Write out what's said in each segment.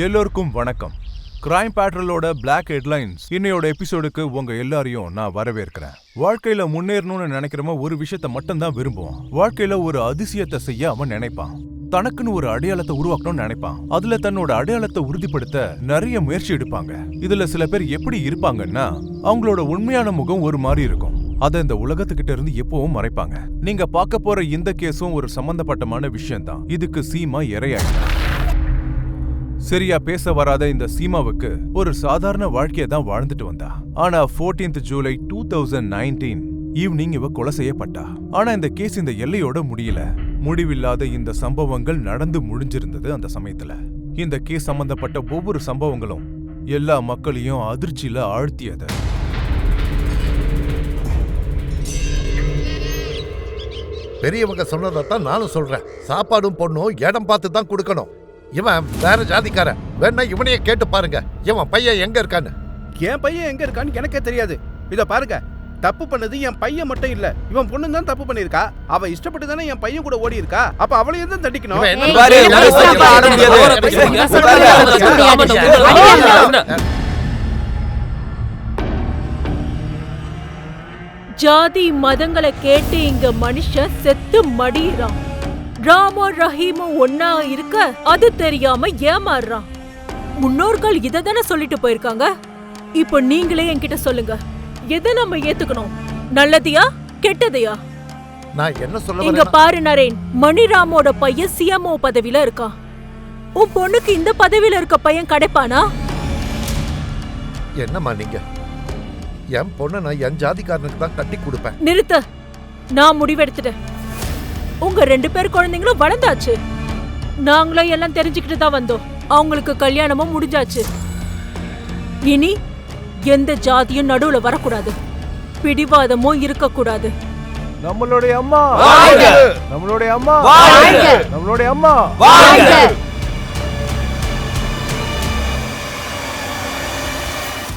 எல்லோருக்கும் வணக்கம். Crime பேட்ரோலோட black headlines இன்னையோட எபிசோடுக்கு உங்க எல்லாரையும் நான் வரவேற்கிறேன். வாழ்க்கையில முன்னேறணும்னு நினைக்கிறவன் ஒரு விஷயத்த மட்டும் தான் விரும்புவான். வாழ்க்கையில ஒரு அதிசயத்தை செய்ய அவன் நினைப்பான். தனக்குன்னு ஒரு அடையாளத்தை உருவாக்கணும்னு நினைப்பான். அதுல தன்னோட அடையாளத்தை உறுதிப்படுத்த நிறைய முயற்சி எடுப்பாங்க. இதுல சில பேர் எப்படி இருப்பாங்கன்னா, அவங்களோட உண்மையான முகம் ஒரு மாதிரி இருக்கும். அதை இந்த உலகத்துக்கிட்ட இருந்து எப்பவும் மறைப்பாங்க. நீங்க பார்க்க போற இந்த கேஸும் ஒரு சம்பந்தப்பட்டமான விஷயம் தான். இதுக்கு சீமா இரையாயிட்டா. சரியா பேச வராத இந்த சீமாவுக்கு ஒரு சாதாரண வாழ்க்கையை தான் வாழ்ந்துட்டு வந்தா. ஆனா 14th ஜூலை 2019 ஈவினிங் இவ கொலை செய்யப்பட்டா. ஆனா இந்த கேஸ் இந்த எல்லையோட முடியல. முடிவில்லாத இந்த சம்பவங்கள் நடந்து முடிஞ்சிருந்தது. அந்த சமயத்துல இந்த கேஸ் சம்பந்தப்பட்ட ஒவ்வொரு சம்பவங்களும் எல்லா மக்களையும் அதிர்ச்சியில ஆழ்த்தியது. பெரியவங்க சொன்னதான் நானும் சொல்றேன். சாப்பாடும் பொண்ணும் இடம் பார்த்து தான் கொடுக்கணும். இவன் வேற ஜாதிக்காரன். வேணா இவனையே கேட்டு பாருங்க, இவன் பையன் எங்க இருக்கான்னு. என் பையன் எங்க இருக்கான்னு எனக்கே தெரியாது. இத பாருங்க, தப்பு பண்ணது என் பையன் மட்டும் இல்ல, இவன் பொண்ணு தான் தப்பு பண்ணிருக்கா. அவ இஷ்டப்பட்டு தானே என் பையன் கூட ஓடி இருக்கா. அப்ப அவளையும் தான் தண்டிக்கணும். ஜாதி மதங்களை கேட்டு இங்க மனுஷன் செத்து மடியிறான். ராமோ ரஹீமும் ஒன்னா இருக்க அது தெரியாம ஏமாறுறான். முன்னோர்கள் இததானே சொல்லிட்டு போயிருக்காங்க. இப்ப நீங்களே என்கிட்ட சொல்லுங்க, எதை நம்ம ஏத்துக்கணும்? நல்லதையா கெட்டதையா? நான் என்ன சொல்ல இங்க பாரு நரேன், மணிராமோட பையன் சிஎம்ஓ பதவியில இருக்கான். உன் பொண்ணுக்கு இந்த பதவியில இருக்க பையன் கிடைப்பானா? என்னம்மா நீங்க? என் பொண்ணை நான் என் ஜாதிக்காரனுக்கு தான் கட்டி கொடுப்பேன். நிறுத்த. நான் முடிவெடுத்துட்டேன். உங்க 2 பேர் குழந்தைங்களும் வளர்ந்தாச்சு. நாங்களும் எல்லாம் தெரிஞ்சுக்கிட்டு தான் வந்தோம். அவங்களுக்கு கல்யாணமும் முடிஞ்சாச்சு. இனி எந்த ஜாதியும் நடுவுல வரக்கூடாது, பிடிவாதமும் இருக்கக்கூடாது. நம்மளுடைய அம்மா, நம்மளுடைய அம்மா, நம்மளுடைய அம்மா.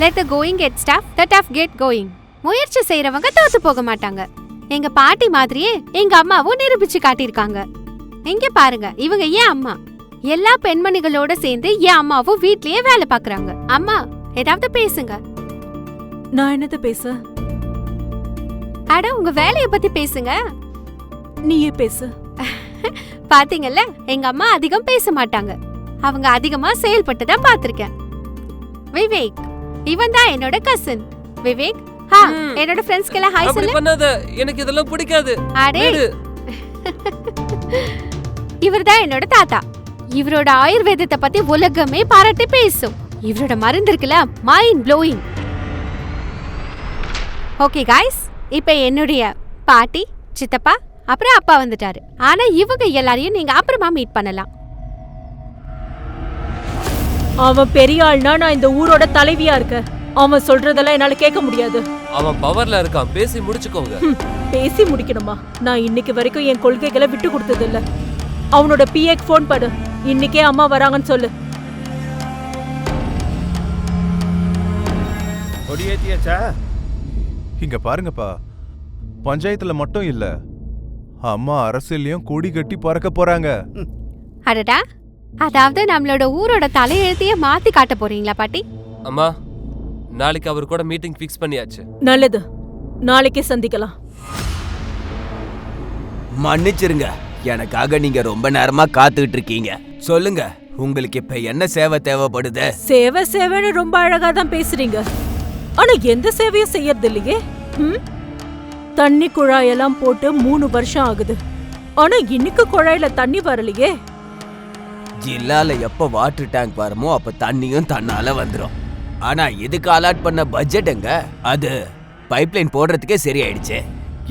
Let the going get tough, the tough get going. முயற்சி செய்யறவங்க தோத்து போக மாட்டாங்க. எங்க பாட்டி மாதிரியே எங்க அம்மாவும் நிரூபிச்சு காட்டியிருக்காங்க. இங்க பாருங்க, இவங்க ஏன் அம்மா. எல்லா பெண்மணிகளோட சேர்ந்து என் அம்மாவும் வீட்லயே வேலை பாக்குறாங்க. அம்மா, ஏதாவது பேசுங்க. நான் என்னது பேச? அட, உங்க வேலைய பத்தி பேசுங்க. நீயே பேசு. பாத்தீங்கல்ல, எங்க அம்மா அதிகம் பேச மாட்டாங்க. அவங்க அதிகமா செயல்பட்டு தான் பாத்திருக்கேன். விவேக், இவன் தான் என்னோட கசின். விவேக், என்னோட ஃப்ரெண்ட்ஸ்க்கு எல்லாம் ஹாய் சொல்லு. பண்ணாத, எனக்கு இதெல்லாம் பிடிக்காது. அடே, இவர்தான் என்னோட தாத்தா. இவரோட ஆயுர்வேதத்தை பத்தி உலகமே பாராட்டி பேசும். இவரோட மருந்து இருக்குல்ல, மைண்ட் ப்ளோயிங். ஓகே गाइस, இப்போ என்னுடைய பாட்டி, சித்தப்பா, அப்புறம் அப்பா வந்துட்டாரு. ஆனா இவங்க எல்லாரையும் நீங்க அப்புறமா மீட் பண்ணலாம். அவன் பெரிய ஆள்னா நான் இந்த ஊரோட தலைவியா இருக்கேன். அவன் சொல்றதெல்லாம் என்னால கேட்க முடியாது. அவன் பவர்ல இருக்கான், பேசி முடிச்சுக்கோங்க. பேசி முடிக்கணுமா? நான் இன்னைக்கு வரைக்கும் என் கொள்கைகளை விட்டு கொடுத்தது இல்ல. அவனோட பிஏக்கு போன் படு. இன்னைக்கே அம்மா வராங்கன்னு சொல்லு. கொடியேத்தியாச்சா? இங்க பாருங்கப்பா, பஞ்சாயத்துல மட்டும் இல்ல, அம்மா அரசியலையும் கொடி கட்டி பறக்க போறாங்க. அடடா, அதாவது நம்மளோட ஊரோட தலையெழுத்தையே மாத்தி காட்ட போறீங்களா பாட்டி? அம்மா, நாளைக்கு அவர் கூட மீட்டிங் ஃபிக்ஸ் பண்ணியாச்சு. நல்லது, நாளைக்கே சந்திக்கலாம். மன்னிச்சிருங்க, எனக்காக நீங்க ரொம்ப நேரமா காத்துக்கிட்டு இருக்கீங்க. சொல்லுங்க, உங்களுக்கு இப்ப என்ன சேவை தேவைப்படுது? சேவைன்னு ரொம்ப அழகா தான் பேசுறீங்க. ஆனா எந்த சேவையும் செய்யறது இல்லையே. தண்ணி குழாயெல்லாம் போட்டு 3 வருஷம் ஆகுது. ஆனா இன்னைக்கு குழாயில தண்ணி வரலையே. ஜில்லால எப்ப வாட்டர் டேங்க் வருமோ அப்ப தண்ணியும் தன்னால வந்துரும். ஆனா இதுக்கு அலாட் பண்ண பட்ஜெட் எங்க? அது பைப்லைன் போடுறதுக்கே சரியாயிடுச்சு.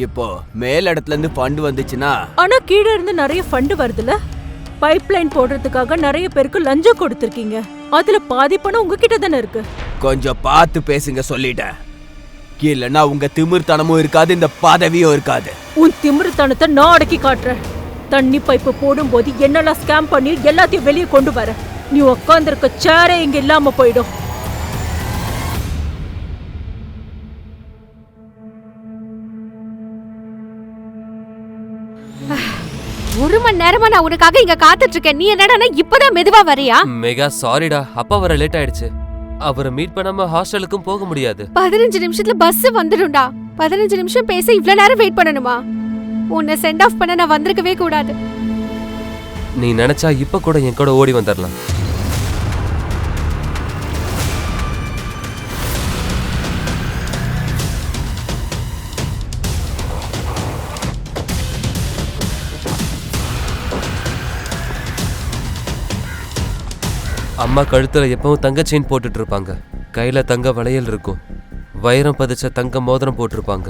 இப்போ மேல் இடத்துல இருந்து ஃபண்ட் வந்துச்சுன்னா. ஆனா கீழ இருந்து நிறைய ஃபண்ட் வருதுல. பைப்லைன் போடுறதுக்காக நிறைய பேருக்கு லஞ்சம் கொடுத்திருக்கீங்க. அதுல பாதி பணம் உங்ககிட்ட தானே இருக்கு. கொஞ்சம் பார்த்து பேசுங்க சொல்லிட்டேன். இல்லன்னா உங்க திமிர்த்தனமும் இருக்காது, இந்த பதவியும் இருக்காது. உன் திமிர்த்தனத்தை நான் அடக்கி காட்டுறேன். தண்ணி பைப்பு போடும்போது என்னெல்லாம் ஸ்கேம் பண்ணி எல்லாத்தையும் வெளியே கொண்டு வர. நீ உட்காந்துருக்க சேரே இங்க இல்லாம போயிடும். ஒரு மணி நேரமா நான் உனக்காக இங்க காத்துட்டு இருக்கேன். நீ என்னடா இப்பதான் மெதுவா வரியா? மெகா சாரிடா, அப்பா வர லேட் ஆயிடுச்சு. அவரை மீட் பண்ணாம ஹாஸ்டலுக்கும் போக முடியாது. 15 நிமிஷத்துல பஸ் வந்துடும்டா. 15 நிமிஷம் பேச இவ்ளோ நேரம் வெயிட் பண்ணணுமா? உன்னை சென்ட் ஆஃப் பண்ண நான் வந்திருக்கவே கூடாது. நீ நினைச்சா இப்ப கூட என் கூட ஓடி வந்துடலாம். அம்மா கழுத்துல எப்பவும் தங்க செயின் போட்டுட்டு இருப்பாங்க. கையில தங்க வளையல் இருக்கும். வைரம் பதிச்ச தங்க மோதிரம் போட்டிருப்பாங்க.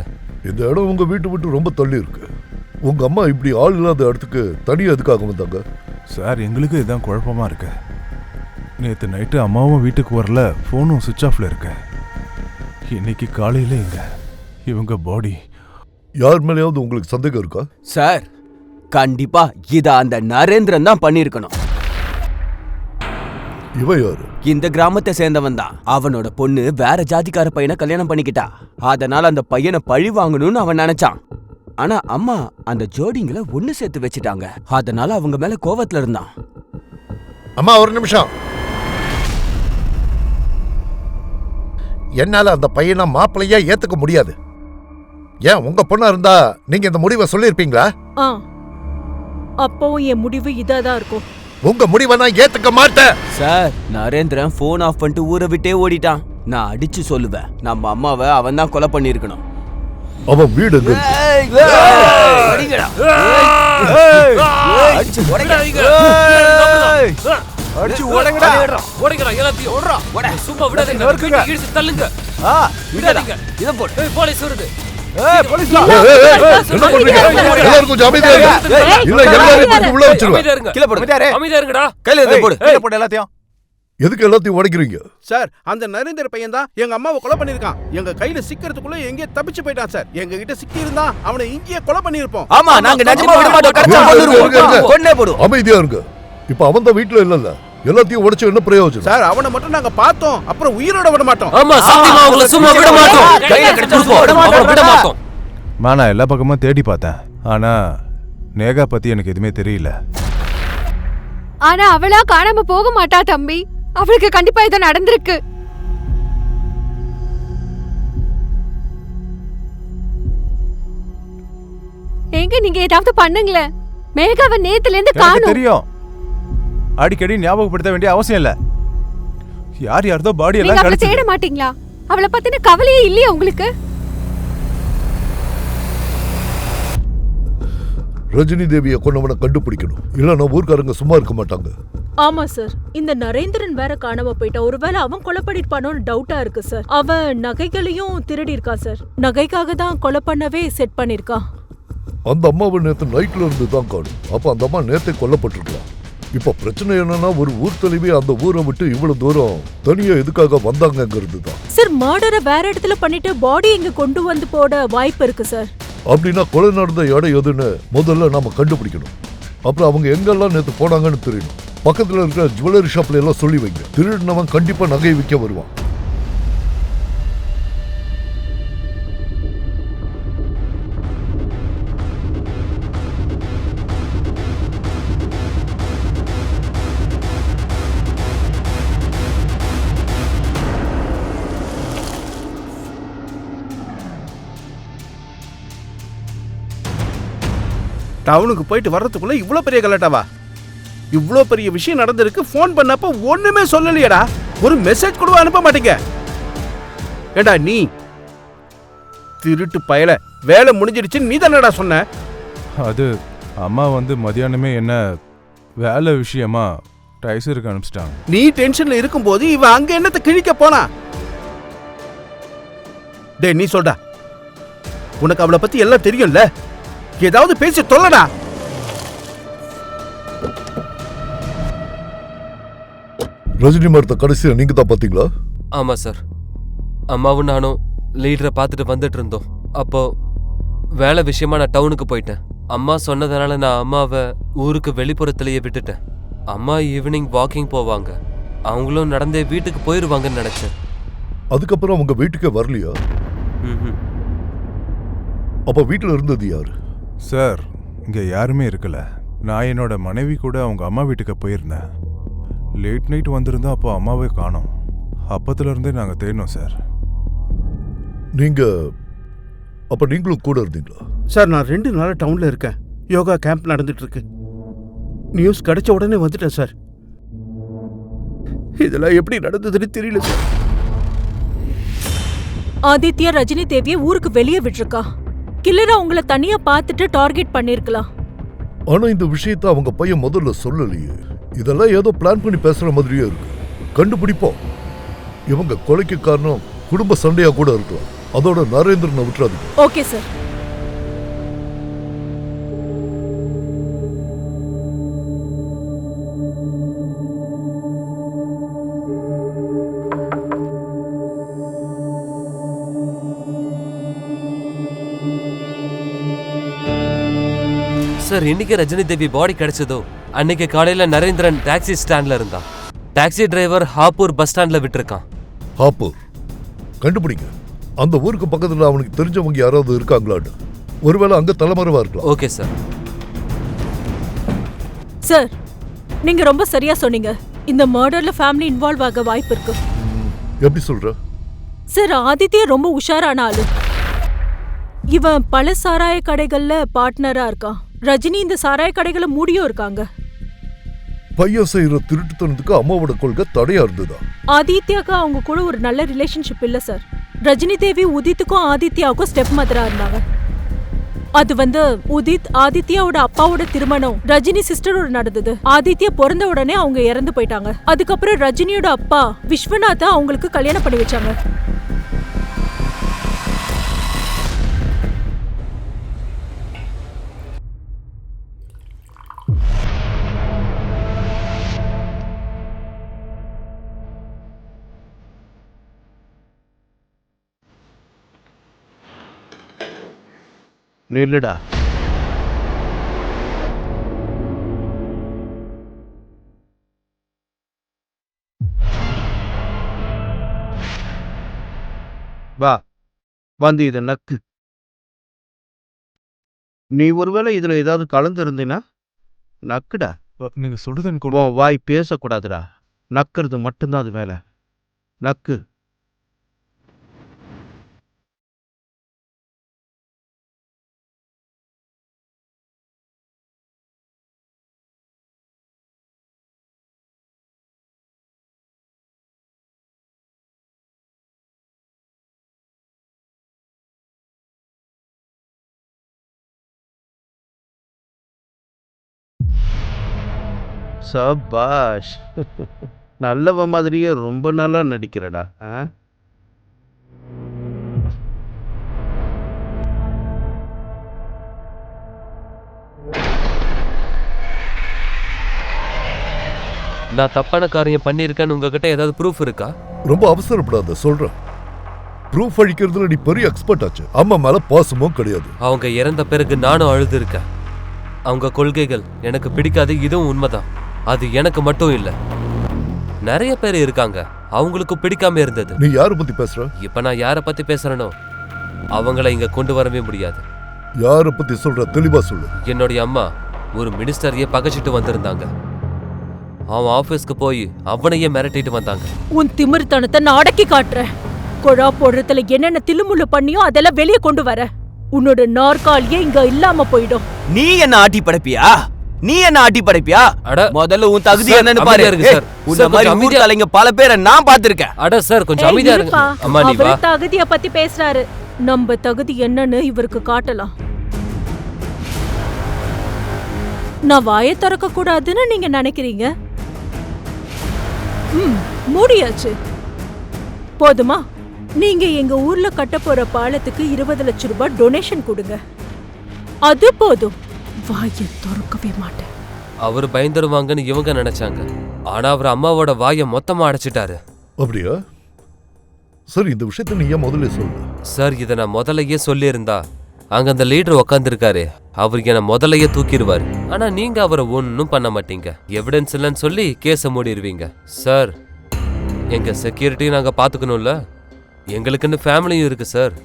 இந்த இடம் உங்க வீட்டு விட்டு ரொம்ப தள்ளி இருக்கு. உங்க அம்மா இப்படி ஆள் இல்லாத இடத்துக்கு தனியா எதுக்காக வந்தாங்க? சார், எங்களுக்கு இதுதான் குழப்பமா இருக்கு. நேற்று நைட்டு அம்மாவும் வீட்டுக்கு வரல, ஃபோனும் சுவிட்ச் ஆஃப்ல இருக்கு. இன்னைக்கு காலையில இவங்க பாடி. யார் மேலேயாவது உங்களுக்கு சந்தேகம் இருக்கா? சார், கண்டிப்பா இத அந்த நரேந்திரன் தான் பண்ணிருக்கணும். இவன் யாரு? இந்த கிராமத்தை சேர்ந்தவன் தான். அவனோட பொண்ணு வேற ஜாதிக்கார பையனை கல்யாணம் பண்ணிக்கிட்டா. அதனால அந்த பையனை பழி வாங்கணும்னு அவன் நினைச்சான். ஆனா அம்மா அந்த ஜோடிங்களை ஒண்ணு சேர்த்து வச்சுட்டாங்க. அதனால அவங்க மேல கோவத்துல இருந்தான். அம்மா ஒரு நிமிஷம். என்னால அந்த பையனை மாப்பிள்ளையா ஏத்துக்க முடியாது. ஏன் உங்க பொண்ணா இருந்தா நீங்க இந்த முடிவை சொல்லிருப்பீங்களா? அப்பவும் என் முடிவு இதாதான் இருக்கும். உங்க முடிவை நான் ஏத்துக்க மாட்டேன். சார், நரேந்திரன் போன் ஆஃப் பண்ணிட்டு ஊரை விட்டே ஓடிட்டான். நான் அடிச்சு சொல்லுவேன், நம்ம அம்மாவை அவன் தான் கொலை பண்ணிருக்கணும். அவன் வீடு எங்க இருக்கு? என்ன பண்றீங்க? எல்லாரும் கொஞ்சம் அமைதியா இருங்க. இல்ல எல்லாரையும் தூக்கி உள்ள வச்சிருவேன். கீழ போடு. அமைதியா இருங்கடா. கையில இருந்து போடு. கீழே போடு எல்லாத்தையும். எதுக்கு எல்லாத்தையும் உடைக்கிறீங்க? சார், அந்த நரேந்திர பையன் தான் எங்க அம்மாவை கொலை பண்ணிருக்கான். எங்க கையில சிக்கிறதுக்குள்ள எங்கேயே தப்பிச்சு போயிட்டான் சார். எங்க கிட்ட சிக்கி இருந்தா அவனை இங்கேயே கொலை பண்ணிருப்போம். ஆமா, நாங்க நிஜமா விட மாட்டோம். கரெக்டா கொன்னுருவோம். கொன்னே போடுவோம். அமைதியா இருங்க. இப்ப அவன் தான் வீட்டுல இல்லல்ல. எல்லாத்தையும் உடைச்சு என்ன பிரயோஜனம்? சார், அவனை மட்டும் நாங்க பார்த்தோம். அப்புறம் உயிரோட விட மாட்டோம். ஆமா, சத்தியமா அவங்கள சும்மா விட மாட்டோம். கையில கிடைச்சிருப்போம். விட மாட்டோம். நான் எல்லா பக்கமும் தேடி பார்த்தேன். ஆனா நேகா பத்தி எனக்கு எதுவுமே தெரியல. ஆனா அவளா காணாம போக மாட்டா தம்பி. அவளுக்கு கண்டிப்பா ஏதோ நடந்திருக்கு. எங்க நீங்க ஏதாவது பண்ணுங்களேன். மேகாவை நேத்துல இருந்து எனக்கு காணோம். தெரியும். அடிக்கடி ஞாபகப்படுத்த வேண்டிய அவசியம் இல்ல. யார் யாரதோ பாடி நீங்க எல்லாம் அவளை கிடைச்சது. தேட மாட்டீங்களா? அவளை பத்தின கவலையே இல்லையா உங்களுக்கு? ரஜினி தேவியை கொண்டவனை கண்டுபிடிக்கணும். இல்லன்னா ஊர்க்காரங்க சும்மா இருக்க மாட்டாங்க. ஆமா சார், இந்த நரேந்திரன் வேற காணாம போயிட்டா. ஒருவேளை அவன் கொலை பண்ணிருப்பானோன்னு டவுட்டா இருக்கு சார். அவன் நகைகளையும் திருடி இருக்கான் சார். நகைக்காக தான் கொலை பண்ணவே செட் பண்ணிருக்கான். அந்த அம்மாவை நேத்து நைட்ல இருந்து தான் காணும். அப்ப அந்த அம்மா நேத்தே கொல்லப்பட்டிருக்கலாம். இப்ப பிரச்சனை என்னன்னா, ஒரு ஊர் தலைவி அந்த ஊரை விட்டு இவ்வளவு தூரம் தனியா எதுக்காக வந்தாங்கிறது தான். சார், மர்டரை வேற இடத்துல பண்ணிட்டு பாடி இங்க கொண்டு வந்து போட வாய்ப்பு இருக்கு சார். அப்படின்னா கொலை நடந்த இடம் எதுன்னு முதல்ல நாம கண்டுபிடிக்கணும். அப்புறம் அவங்க எங்கெல்லாம் நேத்து போனாங்கன்னு தெரியணும். பக்கத்துல இருக்கிற ஜுவல்லரி ஷாப்ல எல்லாம் சொல்லி வைங்க. திருடினவன் கண்டிப்பா நகை விற்க வருவான். டவுனுக்கு போயிட்டு வர்றதுக்குள்ள இவ்ளோ பெரிய கலாட்டாவா? இவ்ளோ பெரிய விஷயம் நடந்திருக்கு. ஃபோன் பண்ணப்ப ஒண்ணுமே சொல்லலையடா. ஒரு மெசேஜ் கூட அனுப்ப மாட்டீங்க. ஏண்டா நீ திருட்டு பயல, வேலை முடிஞ்சிடுச்சு நீ தானடா சொன்ன? அது அம்மா மதியானமே என்ன வேலை விஷயமா டைசருக்கு அனுப்பிச்சிட்டாங்க. நீ டென்ஷன்ல இருக்கும்போது இவன் அங்க என்னத்தை கிழிக்க போனா? டேய், நீ சொல்டா. உனக்கு அவளை பத்தி எல்லாம் தெரியும்ல. ஏதாவது பேசி தொல்லடா. ரஜினி மரத்தை கடைசியா நீங்க தான் பாத்தீங்களா? ஆமா சார், அம்மாவும் நானும் லீடரை பார்த்துட்டு வந்துட்டு இருந்தோம். அப்போ வேலை விஷயமா நான் டவுனுக்கு போயிட்டேன். அம்மா சொன்னதுனால நான் அம்மாவை ஊருக்கு வெளிப்புறத்திலேயே விட்டுட்டேன். அம்மா ஈவினிங் வாக்கிங் போவாங்க. அவங்களும் நடந்தே வீட்டுக்கு போயிருவாங்கன்னு நினைச்சேன். அதுக்கப்புறம் அவங்க வீட்டுக்கே வரலையா? அப்ப வீட்டுல இருந்தது யாரு? சார், இங்க யாருமே இருக்கல. நான் என்னோட மனைவி கூட அவங்க அம்மா வீட்டுக்கு போயிருந்தேன். லேட் நைட் வந்திருந்தா அப்போ அம்மாவே காணோம். அப்பத்துல இருந்தே நாங்கள் தேடினோம் சார். நீங்க அப்ப நீங்களும் கூட இருந்தீங்களா? சார் நான் 2 நாள் டவுன்ல இருக்கேன். யோகா கேம்ப் நடந்துட்டு இருக்கு. நியூஸ் கிடைச்ச உடனே வந்துட்டேன் சார். இதெல்லாம் எப்படி நடந்ததுன்னு தெரியல சார். ஆதித்யா ரஜினி தேவியை ஊருக்கு வெளியே விட்டுருக்கா. கில்லரா உங்களை தனியா பார்த்துட்டு டார்கெட் பண்ணிருக்கலாம். ஆனா இந்த விஷயத்தை அவங்க பையன் முதல்ல சொல்லலையே. இதெல்லாம் ஏதோ பிளான் பண்ணி பேசுற மாதிரியே இருக்கு. கண்டுபிடிப்போம். இவங்க கொலைக்கு காரணம் குடும்ப சண்டையா கூட இருக்கலாம். அதோட நரேந்திரனை விட்டுறாதீங்க. Okay sir. சார் இன்னைக்கு ரஜினி தேவி பாடி கிடைச்சதோ அன்னைக்கு காலையில நரேந்திரன் டாக்ஸி ஸ்டாண்ட்ல இருந்தான். டாக்ஸி டிரைவர் ஹாப்பூர் பஸ் ஸ்டாண்ட்ல விட்டுருக்கான். ஹாப்பூர் கண்டுபிடிங்க. அந்த ஊருக்கு பக்கத்துல அவனுக்கு தெரிஞ்சவங்க யாராவது இருக்காங்களான்னு. ஒருவேளை அங்க தலைமறைவா இருக்கலாம். Okay sir. சார் நீங்க ரொம்ப சரியா சொன்னீங்க. இந்த மர்டர்ல ஃபேமிலி இன்வால்வ் ஆக வாய்ப்பு இருக்கு. எப்படி சொல்ற? சார் ஆதித்யா ரொம்ப உஷாரான ஆளு. இவன் பல சாராய கடைகள்ல பார்ட்னரா இருக்கான். ரஜினி இந்த சாராய கடைகளை மூடியும் இருக்காங்க. பையன் செய்யற திருட்டுத்தனத்துக்கு அம்மாவோட கொள்கை தடையா இருந்ததா? ஆதித்யாக்கு அவங்க கூட ஒரு நல்ல ரிலேஷன்ஷிப் இல்ல சார். ரஜினி தேவி உதித்துக்கும் ஆதித்யாவுக்கும் ஸ்டெப் மதரா இருந்தாங்க. அது உதித் ஆதித்யாவோட அப்பாவோட திருமணம் ரஜினி சிஸ்டரோட நடந்தது. ஆதித்யா பிறந்த உடனே அவங்க இறந்து போயிட்டாங்க. அதுக்கப்புறம் ரஜினியோட அப்பா விஸ்வநாத அவங்களுக்கு கல்யாணம் பண்ணி வச்சாங்க. நில்லுடா. வா வந்து இதை நக்கு. நீ ஒருவேளை இதுல ஏதாவது கலந்து இருந்தீன்னா நக்குடா. நீங்க சொல்றது எனக்கு உன் வாய் பேசக்கூடாதுடா. நக்கிறது மட்டும்தான் அது வேலை. நக்கு. சபாஷ். நல்லவ மாதிரியே ரொம்ப நல்லா நடிக்கிறடா. நான் தப்பான காரியம் பண்ணியிருக்கேன்னு உங்ககிட்ட ஏதாவது ப்ரூஃப் இருக்கா? ரொம்ப அவசரப்படாத, சொல்றேன். ப்ரூஃப் அழிக்கிறதுல நீ பெரிய எக்ஸ்பர்ட் ஆச்சு. அம்மா மேல பாசமும் கிடையாது. அவங்க இறந்த பிறகு நானும் அழுது இருக்கேன். அவங்க கொள்கைகள் எனக்கு பிடிக்காது, இதுவும் உண்மைதான். அது எனக்கு மட்டும் இல்ல, நிறைய பேர் இருக்காங்க அவங்களுக்கு பிடிக்காம இருந்தது. நீ யார பத்தி பேசுற? இப்ப நான் யார பத்தி பேசுறேனோ அவங்கள இங்க கொண்டு வரவே முடியாது. யார பத்தி சொல்ற? தெளிவா சொல்லு. என்னுடைய அம்மா ஒரு மினிஸ்டரையே பகைச்சிட்டு வந்திருந்தாங்க. அவன் ஆபீஸ்க்கு போய் அவனையே மிரட்டிட்டு வந்தாங்க. உன் திமிர்த்தனத்தை நான் அடக்கி காட்டுறேன். கொழா போடுறதுல என்னென்ன தில்லுமுள்ளு பண்ணியோ அதெல்லாம் வெளியே கொண்டு வர. உன்னோட நாற்காலியே இங்க இல்லாம போயிடும். நீ என்ன ஆட்டி படைப்பியா? நீ என்ன ஆட்டி படைப்பியா? முதல்ல உன் தகுதி என்னன்னு பாரு. உன்ன மாதிரி ஊர் தலைங்க பல பேரை நான் பாத்திருக்கேன். அட சார் கொஞ்சம் அமைதியா இருங்க. அம்மா நீ வா. தகுதிய பத்தி பேசுறாரு. நம்ம தகுதி என்னன்னு இவருக்கு காட்டலாம். நான் வாயை திறக்க கூடாதுன்னு நீங்க நினைக்கிறீங்க? மூடியாச்சு. போதுமா? நீங்க எங்க ஊர்ல கட்ட போற பாலத்துக்கு 20 லட்சம் ரூபாய் டொனேஷன் கொடுங்க. அது போதும். வாயை திறக்கவே மாட்டேன். அவர் பயந்துருவாங்கன்னு இவங்க நினைச்சாங்க. ஆனா அவர் அம்மாவோட வாயை மொத்தமா அடைச்சிட்டாரு. அப்படியா? சரி, இந்த விஷயத்த நீ ஏன் முதல்ல சொல்லு? சார் இதை நான் முதலையே சொல்லியிருந்தா அங்க அந்த லீடர் உக்காந்துருக்காரு, அவர் என்ன முதலையே தூக்கிடுவாரு. ஆனா நீங்க அவரை ஒன்னும் பண்ண மாட்டீங்க. எவிடன்ஸ் இல்லைன்னு சொல்லி கேஸை மூடிடுவீங்க. சார் எங்க செக்யூரிட்டியும் நாங்க பாத்துக்கணும்ல, எங்களுக்குன்னு ஃபேமிலியும் இருக்கு sir.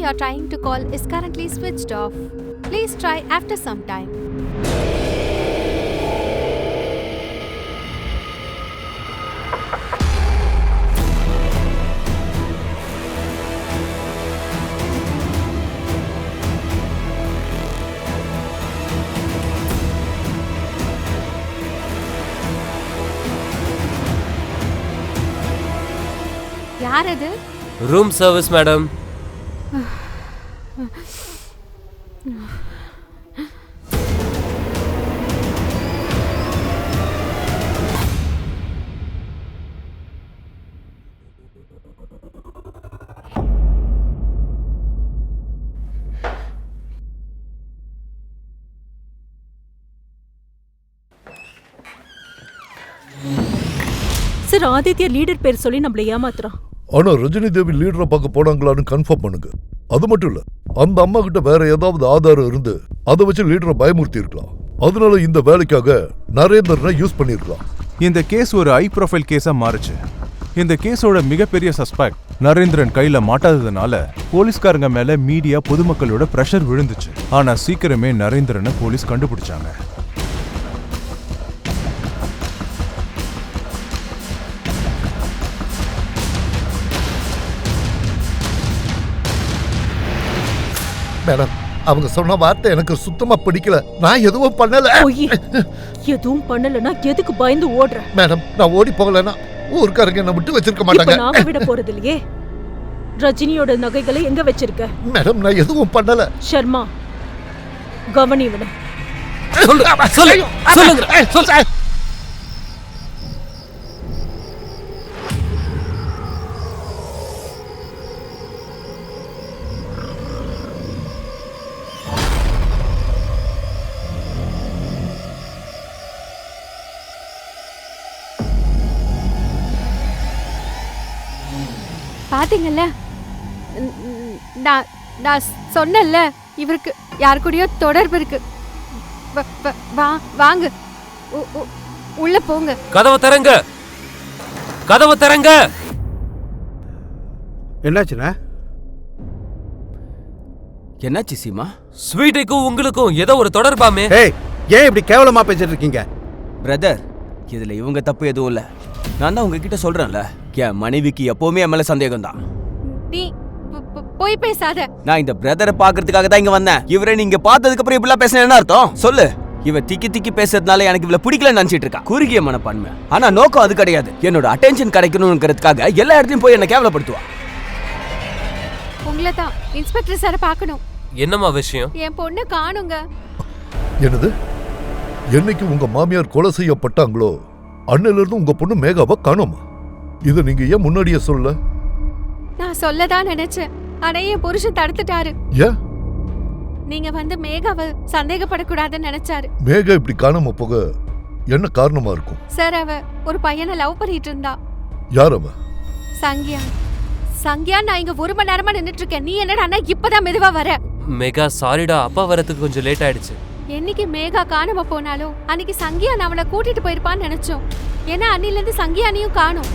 you are trying to call is currently switched off. Please try after some time. யார் அது? Room service madam. Sir, Aditya leader பேர் சொல்லி நம்மள ஏமாத்துறான். ஆனா ரஜினி தேவி லீடரை பார்க்க போனாங்களான்னு கன்ஃபார்ம் பண்ணுங்க. அது மட்டும் இல்ல, அந்த அம்மா கிட்ட வேற ஏதாவது ஆதாரம் இருந்து அதை வச்சு லீடரை பயமுறுத்தி இருக்கலாம். அதனால இந்த வேலைக்காக நரேந்திரனை யூஸ் பண்ணிருக்கலாம். இந்த கேஸ் ஒரு ஹை ப்ரொஃபைல் கேஸா மாறுச்சு. இந்த கேஸோட மிகப்பெரிய சஸ்பெக்ட் நரேந்திரன் கையில மாட்டாததுனால போலீஸ்காரங்க மேல மீடியா பொதுமக்களோட பிரஷர் விழுந்துச்சு. ஆனா சீக்கிரமே நரேந்திரனை போலீஸ் கண்டுபிடிச்சாங்க. மேடம், அவங்க சொன்ன வார்த்தை எனக்கு சுத்தமா பிடிக்கல. நான் எதுவும் பண்ணல. எதுவும் பண்ணலனா எதுக்கு பயந்து ஓடுற? மேடம், நான் ஓடி போகலனா ஊர்க்காரங்க என்ன விட்டு வச்சிருக்க இப்ப மாட்டாங்க. நாங்க விட போறது இல்லையே. ரஜினியோட நகைகளை எங்க வச்சிருக்க? மேடம், நான் எதுவும் பண்ணல. சர்மா, கவனி இவனை. சொல்லுங்க. பாத்தீங்கல்ல, நான் சொன்னேன்ல, இவருக்கு யார் கூடயோ தொடர்பு இருக்கு. வாங்க, உள்ள போங்க. கதவை திறங்க. கதவை திறங்க. என்னாச்சுண்ணா? என்னாச்சு சீமா? ஸ்வீட்டுக்கும் உங்களுக்கும் ஏதோ ஒரு தொடர்பாமே. ஏய், ஏன் இப்படி கேவலமா பேசிட்டு இருக்கீங்க? பிரதர், இதுல இவங்க தப்பு எதுவும் இல்ல. நான் தான் உங்ககிட்ட சொல்றேன்ல, என் மனைவிக்கு எப்பவுமே என் மேல சந்தேகம் தான். நீ போய் பேசாத. நான் இந்த பிரதரை பாக்குறதுக்காக தான் இங்க வந்தேன். இவரை நீங்க பார்த்ததுக்கு அப்புறம் இப்படிலாம் பேசின என்ன அர்த்தம் சொல்லு? இவ திக்கி திக்கி பேசுறதுனால எனக்கு இவ்வளவு பிடிக்கலன்னு நினைச்சிட்டு இருக்கா. குறுகிய மனப்பான்மை. ஆனா நோக்கம் அது கிடையாது. என்னோட அட்டென்ஷன் கிடைக்கணும்ங்கிறதுக்காக எல்லா இடத்துலயும் போய் என்ன கேவலப்படுத்துவா. உங்களை தான் இன்ஸ்பெக்டர் சாரை பார்க்கணும். என்னம்மா விஷயம்? என் பொண்ணு காணுங்க. என்னது? என்னைக்கு உங்க மாமியார் கொலை செய்யப்பட்டாங்களோ அன்னையில இருந்து உங்க பொண்ணு மேகாவை காணோமா? இதை நீங்க ஏன் முன்னாடியே சொல்ல? நான் சொல்லதான் நினைச்சேன், ஆனா என் புருஷன் தடுத்துட்டாரு. ஏன்? நீங்க வந்து மேகாவை சந்தேகப்படக்கூடாதுன்னு நினைச்சாரு. மேகா இப்படி காணாம போக என்ன காரணமா இருக்கும்? சார், அவ ஒரு பையனை லவ் பண்ணிட்டு இருந்தா. யார் அவ? சங்கியா. சங்கியா, நான் இங்க 1 மணி நேரமா நின்னுட்டு இருக்கேன். நீ என்னடா இப்பதான் மெதுவா வர? மெகா சாரிடா, அப்பா வரதுக்கு கொஞ்சம் லேட் ஆயிடுச்சு. என்னைக்கு மேகா காணாம போனாலோ அன்னைக்கு சங்கியான் அவனை கூட்டிட்டு போயிருப்பான்னு நினைச்சோம். ஏன்னா அன்னில இருந்து சங்கியானையும் காணோம்.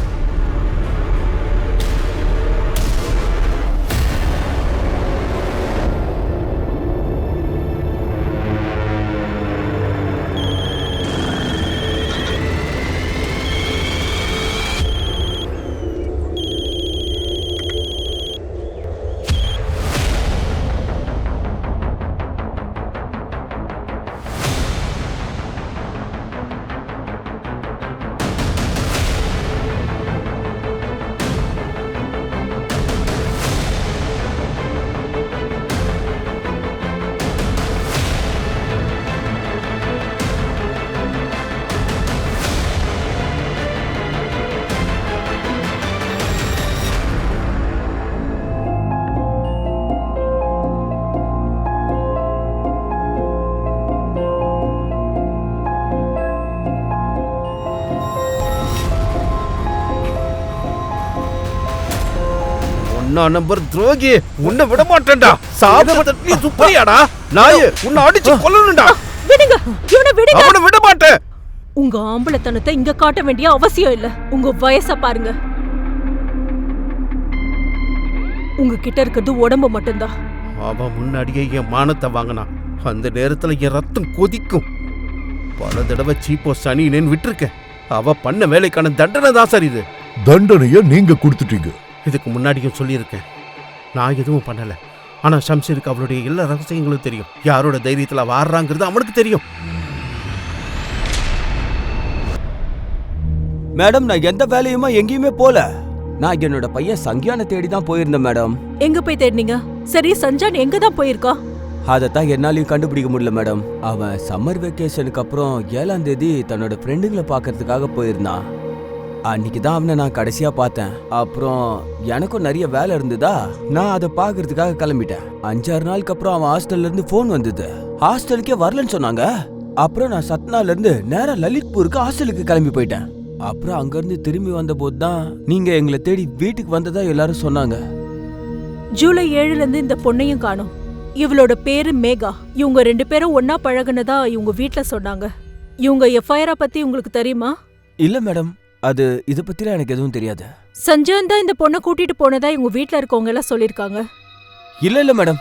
நான் நம்பர் துரோகி, உன்னை விட மாட்டேன்டா. சாப்பிட நீ சுப்பரியாடா நாயே, உன்னை அடிச்சு கொல்லணும்டா. விடுங்க, இவனை விடுங்க. அவனை விட மாட்டேன். உங்க ஆம்பளத்தனத்தை இங்க காட்ட வேண்டிய அவசியம் இல்ல. உங்க வயச பாருங்க. உங்ககிட்ட இருக்கிறது உடம்பு மட்டும்தான். அவன் முன்னாடியே என் மானத்தை வாங்கினான். அந்த நேரத்துல என் ரத்தம் கொதிக்கும். பல தடவை சீப்போ சனினேன்னு விட்டுருக்கேன். அவ பண்ண வேலைக்கான தண்டனை தான் சார் இது. தண்டனைய நீங்க கொடுத்துட்டீங்க. இதுக்கு முன்னாடியும் சொல்லியிருக்கேன், நான் எதுவும் பண்ணல. ஆனா ஷம்ஷீருக்கு அவளுடைய எல்லா ரகசியங்களும் தெரியும். யாரோட தைரியத்துல வாடுறாங்கிறது அவனுக்கு தெரியும். மேடம், நான் எந்த வேலையுமா எங்கேயுமே போல. நான் என்னோட பையன் சங்கியான தேடி தான் போயிருந்தேன் மேடம். எங்க போய் தேடினீங்க? சரி, சஞ்சான் எங்க தான் போயிருக்கா? அதைத்தான் என்னாலையும் கண்டுபிடிக்க முடியல மேடம். அவன் சம்மர் வெக்கேஷனுக்கு அப்புறம் 7ஆம் தேதி தன்னோட ஃப்ரெண்டுங்களை பார்க்கறதுக்காக போயிருந்தான். அன்னைக்கு தான் அவனை நான் கடைசியா பார்த்தேன். அப்புறம் எனக்கும் நிறைய வேலை இருந்ததா, நான் அதை பார்க்கறதுக்காக கிளம்பிட்டேன். 5-6 நாளுக்கு அப்புறம் அவன் ஹாஸ்டல்ல இருந்து போன் வந்தது. ஹாஸ்டலுக்கே வரலன்னு சொன்னாங்க. அப்புறம் நான் சத்னால இருந்து நேரா லலித்பூருக்கு ஹாஸ்டலுக்கு கிளம்பி போயிட்டேன். அப்புறம் அங்கிருந்து திரும்பி வந்த போது தான் நீங்க எங்களை தேடி வீட்டுக்கு வந்ததா எல்லாரும் சொன்னாங்க. ஜூலை 7ல இருந்து இந்த பொண்ணையும் காணோம். இவளோட பேரு மேகா. இவங்க 2 பேரும் ஒன்னா பழகுனதா இவங்க வீட்ல சொன்னாங்க. இவங்க எஃப்ஐஆர் பத்தி உங்களுக்கு தெரியுமா? இல்ல மேடம், அது இத பத்திலாம் எனக்கு எதுவும் தெரியாது. சஞ்சயன் தான் இந்த பொண்ணை கூட்டிட்டு போனதா இவங்க வீட்ல இருக்கவங்க எல்லாம் சொல்லிருக்காங்க. இல்ல மேடம்,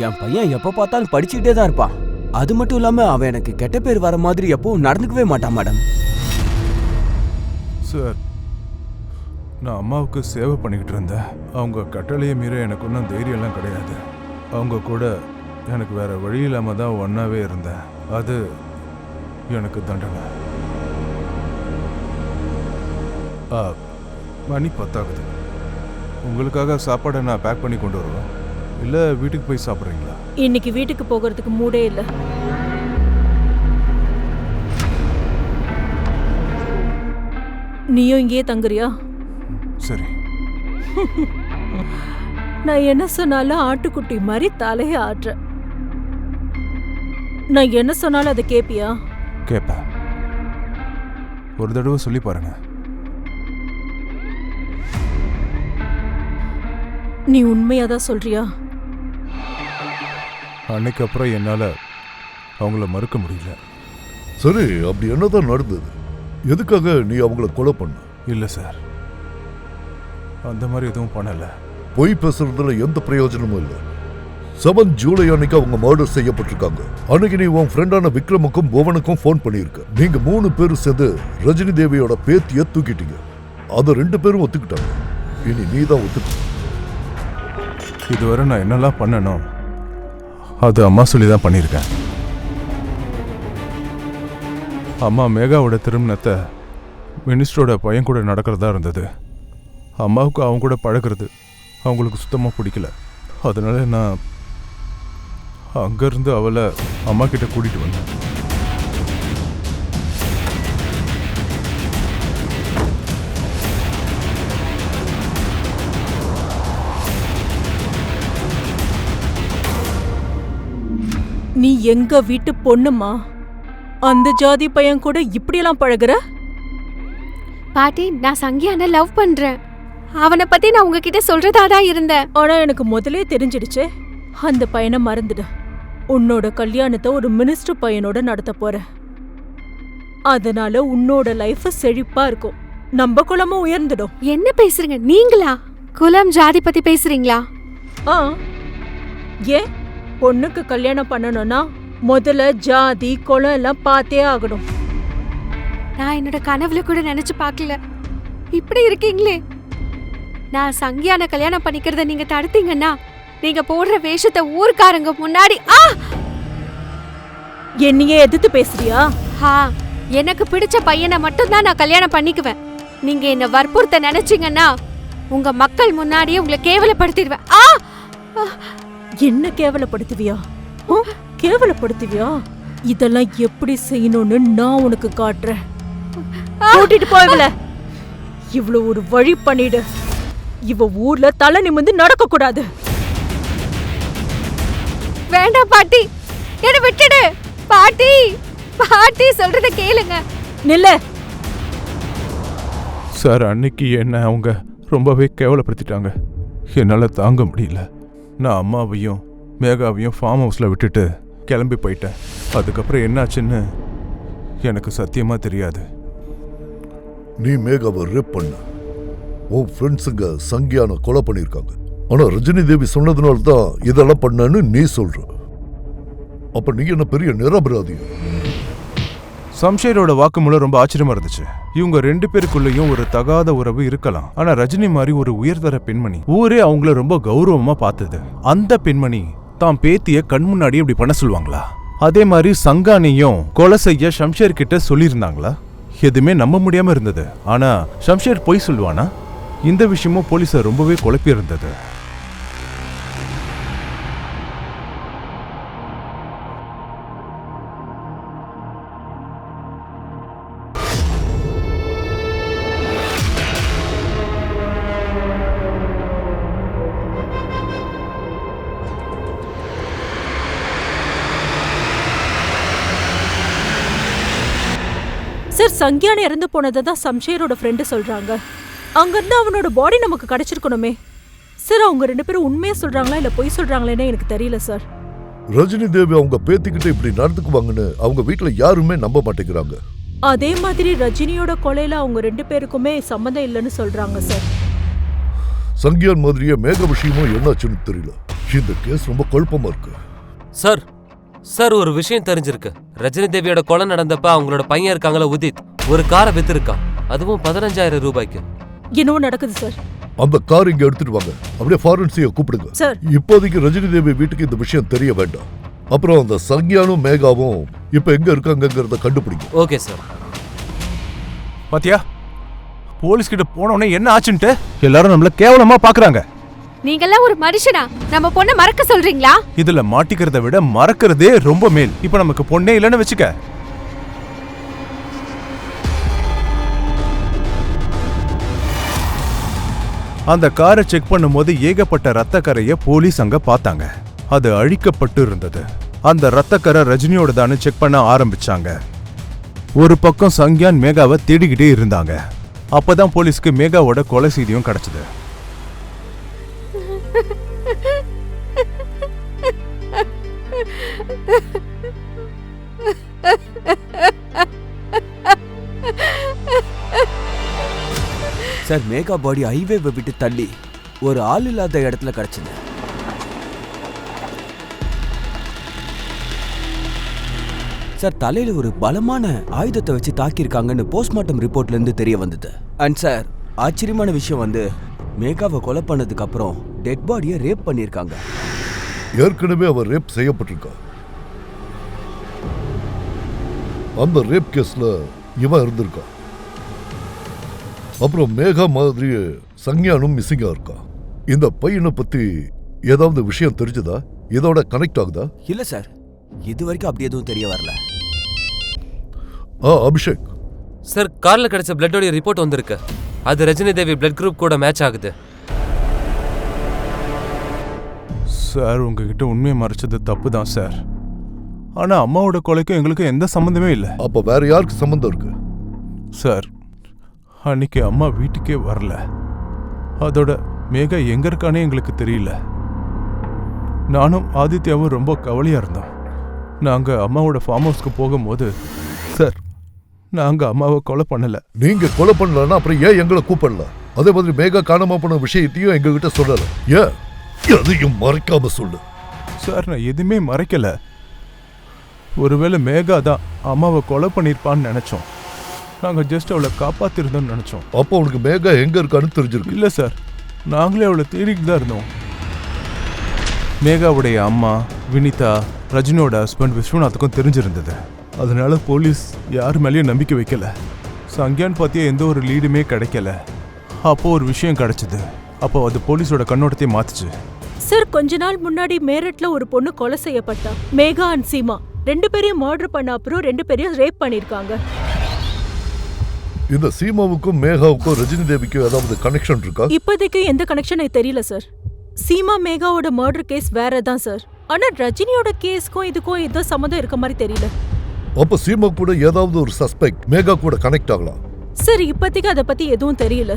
என் பையன் எப்ப பார்த்தாலும் படிச்சுக்கிட்டே தான் இருப்பான். அது மட்டும் இல்லாம அவன் எனக்கு கெட்ட பேர் வர மாதிரி எப்பவும் நடந்துக்கவே மாட்டான் மேடம். சார், நான் அம்மாவுக்கு சேவை பண்ணிக்கிட்டு இருந்தேன். அவங்க கட்டளையை மீற எனக்கு ஒன்றும் தைரியம்லாம் கிடையாது. அவங்க கூட எனக்கு வேற வழி இல்லாம தான் ஒன்னாவே இருந்தேன். அது எனக்கு தண்டனை. மணி 10 ஆகுது. உங்களுக்காக சாப்பாடை நான் பேக் பண்ணி கொண்டு வருவேன். இல்லை வீட்டுக்கு போய் சாப்பிட்றீங்களா? இன்னைக்கு வீட்டுக்கு போகிறதுக்கு மூடே இல்லை. நீயும் இங்கேயே தங்குறியா? சரி. நான் என்ன சொன்னாலும் ஆட்டுக்குட்டி மாதிரி தலையை ஆட்டுற. நான் என்ன சொன்னாலும் அதை கேப்பியா? கேட்பேன். ஒரு தடவை சொல்லி பாருங்க. நீ உண்மையாதான் சொல்றியா? அன்னைக்கு அப்புறம் என்னால் அவங்கள மறுக்க முடியல. சரி, அப்படி என்னதான் நடந்தது? எதுக்காக நீ அவங்கள கொலை பண்ண? இல்லை சார், அந்த மாதிரி எதுவும் பண்ணலை. பொய் பேசுறதுல எந்த பிரயோஜனமும் இல்லை. 7 ஜூலை அன்னைக்கு அவங்க மர்டர் செய்யப்பட்டிருக்காங்க. அன்னைக்கு நீ உன் ஃப்ரெண்டான விக்ரமுக்கும் புவனுக்கும் ஃபோன் பண்ணியிருக்க. நீங்க 3 பேரும் சேர்ந்து ரஜினி தேவியோட பேத்திய தூக்கிட்டீங்க. அதை 2 பேரும் ஒத்துக்கிட்டாங்க. இனி நீ தான் ஒத்துக்க. இதுவரை நான் என்னெல்லாம் பண்ணணும் அது அம்மா சொல்லி தான் பண்ணியிருக்கேன். அம்மா மேகாவோட திருமணத்தை மினிஸ்டரோட பையன் கூட நடக்கிறதா இருந்தது. அம்மாவுக்கு அவங்க கூட பழகிறது அவங்களுக்கு சுத்தமாக பிடிக்கல. அதனால நான் அங்கேருந்து அவளை அம்மா கிட்ட கூட்டிகிட்டு வந்தேன். நீ எங்க வீட்டு பொண்ணுமா? அந்த ஜாதி பையன் கூட இப்படியெல்லாம் பழகுற? பாட்டி, நான் சங்கியான லவ் பண்றேன். அவனை பத்தி நான் உங்ககிட்ட சொல்றதா தான் இருந்தேன். ஆனா எனக்கு முதலே தெரிஞ்சிடுச்சே. அந்த பையனை மறந்துடு. உன்னோட கல்யாணத்தை ஒரு மினிஸ்டர் பையனோட நடத்த போற. அதனால உன்னோட லைஃப் செழிப்பா இருக்கும். நம்ம குலமும் உயர்ந்துடும். என்ன பேசுறீங்க நீங்களா? குலம் ஜாதி பத்தி பேசுறீங்களா? ஏன் பொண்ணுக்கு கல்யாணம் பண்ணணும்னா முதல்ல ஜாதி குலம் எல்லாம் பார்த்தே ஆகணும். நான் என்னோட கனவுல கூட நினைச்சு பார்க்கல. இப்படி இருக்கீங்களே. நான் சங்கியான கல்யாணம் பண்ணிக்கிறத நீங்க தடுத்தீங்கன்னா நீங்க போடுற வேஷத்தை ஊர்க்காரங்க முன்னாடி என்னையே எதிர்த்து பேசுறியா? எனக்கு பிடிச்ச பையனை மட்டும் தான் நான் கல்யாணம் பண்ணிக்குவேன். நீங்க என்ன வற்புறுத்த நினைச்சீங்கன்னா உங்க மக்கள் முன்னாடியே உங்களை கேவலப்படுத்திடுவேன். என்ன கேவலப்படுத்துவியா? கேவலப்படுத்துவியா? இதெல்லாம் எப்படி செய்யணும்னு நான் உனக்கு காட்டுறேன். கூட்டிட்டு போய்வல. இவ்வளவு ஒரு வழி பண்ணிடு. இவ ஊர்ல தலை நிமிர்ந்து நடக்க கூடாது. வேண்டாம் பாட்டி, என்ன விட்டுடு. பாட்டி, பாட்டி சொல்றத கேளுங்க. நில்ல. சார், அன்னைக்கு என்ன அவங்க ரொம்பவே கேவலப்படுத்திட்டாங்க. என்னால் தாங்க முடியல. நான் அம்மாவையும் மேகாவையும் ஃபார்ம் ஹவுஸில் விட்டுட்டு கிளம்பி போயிட்டேன். அதுக்கப்புறம் என்னாச்சுன்னு எனக்கு சத்தியமாக தெரியாது. நீ மேகாவை ரேப் பண்ண. உன் ஃப்ரெண்ட்ஸுங்க சங்கியான கொலை பண்ணியிருக்காங்க. ஆனா ரஜினி தேவி சொன்னதுனால தான் இதெல்லாம் பண்ணேன்னு நீ சொல்ற. அப்ப நீ என்ன பெரிய நிரபராதி? சம்ஷேரோட வாக்குமூலம் ரொம்ப ஆச்சரியமா இருந்துச்சு. இவங்க 2 பேருக்குள்ளேயும் ஒரு தகாத உறவு இருக்கலாம். ஆனா ரஜினி மாதிரி ஒரு உயர்தர பெண்மணி ஊரே அவங்கள ரொம்ப கௌரவமா பார்த்தது. அந்த பெண்மணி தான் பேத்திய கண் முன்னாடி இப்படி பண்ண சொல்லுவாங்களா? அதே மாதிரி சங்கானியும் கொலை செய்ய ஷம்ஷேர் கிட்ட சொல்லியிருந்தாங்களா? எதுவுமே நம்ப முடியாம இருந்தது. ஆனா ஷம்ஷேர் பொய் சொல்லுவானா? இந்த விஷயமும் போலீஸை ரொம்பவே குழப்பி இருந்தது. சார், சங்கியான இறந்து போனதை தான் சம்ஷேரோட ஃப்ரெண்டு சொல்றாங்க. அங்கிருந்து அவனோட பாடி நமக்கு கிடைச்சிருக்கணுமே. சார், அவங்க 2 பேரும் உண்மையா சொல்றாங்களா இல்ல பொய் சொல்றாங்களேன்னு எனக்கு தெரியல சார். ரஜினி தேவி அவங்க பேத்திக்கிட்ட இப்படி நடந்துக்குவாங்கன்னு அவங்க வீட்டுல யாருமே நம்ப மாட்டேங்கிறாங்க. அதே மாதிரி ரஜினியோட கொலையில அவங்க 2 பேருக்குமே சம்மந்தம் இல்லைன்னு சொல்றாங்க சார். சங்கியான் மாதிரியே மேக விஷயமும் என்னாச்சுன்னு தெரியல. இந்த கேஸ் ரொம்ப குழப்பமா இருக்கு. சார் ஒரு விஷயம் தெரிஞ்சிருக்கு. ரஜினி தேவியோட கொலை நடந்தப்ப அவங்களோட பையன் இருக்காங்களா உதித், ஒரு காரை வித்திருக்கான். அதுவும் 15,000 ரூபாய்க்கு. என்னவோ நடக்குது சார். அந்த கார் இங்க எடுத்துட்டு வாங்க. அப்படியே ஃபாரன்சியை கூப்பிடுங்க சார். இப்போதைக்கு ரஜினி தேவி வீட்டுக்கு இந்த விஷயம் தெரிய வேண்டாம். அப்புறம் அந்த சங்கியானும் மேகாவும் இப்ப எங்க இருக்காங்கங்கறத கண்டுபிடிங்க. Okay sir. பாத்தியா, போலீஸ் கிட்ட போனோடனே என்ன ஆச்சுன்ட்டு எல்லாரும் நம்மள கேவலமா பாக்குறாங்க. நீங்கெல்லாம் ஒரு மனுஷனா? நம்ம பொண்ணை மறக்க சொல்றீங்களா? இதுல மாட்டிக்கிறத விட மறக்கிறதே ரொம்ப மேல். இப்ப நமக்கு பொண்ணே இல்லைன்னு வச்சுக்க. அந்த காரை செக் பண்ணும்போது ஏகப்பட்ட ரத்த கரையை போலீஸ் அங்க பார்த்தாங்க. அது அழிக்கப்பட்டு இருந்தது. அந்த ரத்த கரை ரஜினியோடதான்னு செக் பண்ண ஆரம்பிச்சாங்க. ஒரு பக்கம் சங்கியான் மேகாவை தேடிக்கிட்டே இருந்தாங்க. அப்பதான் போலீஸ்க்கு மேகாவோட கொலை செய்தியும் கிடைச்சது. சார், மேகா பாடி ஹைவேவை விட்டு தள்ளி ஒரு ஆள் இல்லாத இடத்துல கிடைச்சது. சார், தலையில ஒரு பலமான ஆயுதத்தை வச்சு தாக்கியிருக்காங்கன்னு போஸ்ட்மார்ட்டம் ரிப்போர்ட்ல இருந்து தெரிய வந்தது. அண்ட் சார், ஆச்சரியமான விஷயம் வந்து மேகாவை கொலை பண்ணதுக்கு அப்புறம் டெட் பாடியை ரேப் பண்ணியிருக்காங்க. ஏற்கனவே அவர் ரேப் செய்யப்பட்டிருக்கா. அந்த ரேப் கேஸ்ல இவன் இருந்திருக்கா. அப்புறம் மேகா மாதிரி சங்கியானும் மிஸ்ஸிங்கா இருக்கா. இந்த பையனை பத்தி ஏதாவது விஷயம் தெரிஞ்சதா? இதோட கனெக்ட் ஆகுதா? இல்ல சார், இது வரைக்கும் அப்படி எதுவும் தெரிய வரல. அபிஷேக் சார், கார்ல கிடைச்ச பிளட்டோட ரிப்போர்ட் வந்திருக்கு. அது ரஜினி தேவி பிளட் குரூப் கூட மேட்ச் ஆகுது. சார், உங்ககிட்ட உண்மையை மறைச்சது தப்பு தான் சார். ஆனா அம்மாவோட கொலைக்கும் எங்களுக்கு எந்த சம்பந்தமே இல்லை. அப்ப வேற யாருக்கு சம்பந்தம் இருக்கு? சார், அன்னைக்கு அம்மா வீட்டுக்கே வரல. அதோட மேகா எங்க இருக்கானே எங்களுக்கு தெரியல. நானும் ஆதித்யாவும் ரொம்ப கவலையா இருந்தோம். நாங்க அம்மாவோட ஃபார்ம் ஹவுஸ்க்கு போகும்போது சார், நாங்க அம்மாவை கொலை பண்ணல. நீங்க கொலை பண்ணலன்னா அப்புறம் ஏன் எங்களை கூப்பிடல? அதே மாதிரி மேகா காணாம போன விஷயத்தையும் எங்ககிட்ட சொல்லல. ஏன் எதையும் மறைக்காம சொல்லு. சார், நான் எதுவுமே மறைக்கல. ஒருவேளை மேகா தான் அம்மாவை கொலை பண்ணிருப்பான்னு நினைச்சோம். நாங்க ஜஸ்ட் அவளை காப்பாத்திருந்தோம்னு நினைச்சோம். அப்போ உனக்கு மேகா எங்க இருக்கான்னு தெரிஞ்சிருக்கு? இல்ல சார், நாங்களே அவளை தேடிட்டு தான் இருந்தோம். மேகாவுடைய அம்மா வினிதா, ரஜினியோட ஹஸ்பண்ட் விஸ்வநாத்துக்கும் தெரிஞ்சிருந்தது. அதனால போலீஸ் யார் மேலேயும் நம்பிக்கை வைக்கல. சங்கியான் பத்திய எந்த ஒரு லீடுமே கிடைக்கல. அப்போ ஒரு விஷயம் கிடைச்சது. அப்போ அது போலீஸோட கண்ணோட்டத்தை மாத்துச்சு. சார், கொஞ்ச நாள் முன்னாடி மேரட்ல ஒரு பொண்ணு கொலை செய்யப்பட்டா. மேகா அண்ட் சீமா 2 பேரையும் மர்டர் பண்ண அப்புறம் 2 பேரையும் ரேப் பண்ணிருக்காங்க. இந்த சீமாவுக்கும் மேகாவுக்கும் ரஜினி தேவிக்கும் ஏதாவது கனெக்ஷன் இருக்கா? இப்போதைக்கு எந்த கனெக்ஷன் தெரியல சார். சீமா மேகாவோட மர்டர் கேஸ் வேற தான் சார். ஆனா ரஜினியோட கேஸ்க்கும் இதுக்கும் ஏதோ சம்மந்தம் இருக்க மாதிரி தெரியல. அப்ப சீமா கூட ஏதாவது ஒரு சஸ்பெக்ட் மேகா கூட கனெக்ட் ஆகலாம். சார், இப்போதைக்கு அதை பத்தி எதுவும் தெரியல.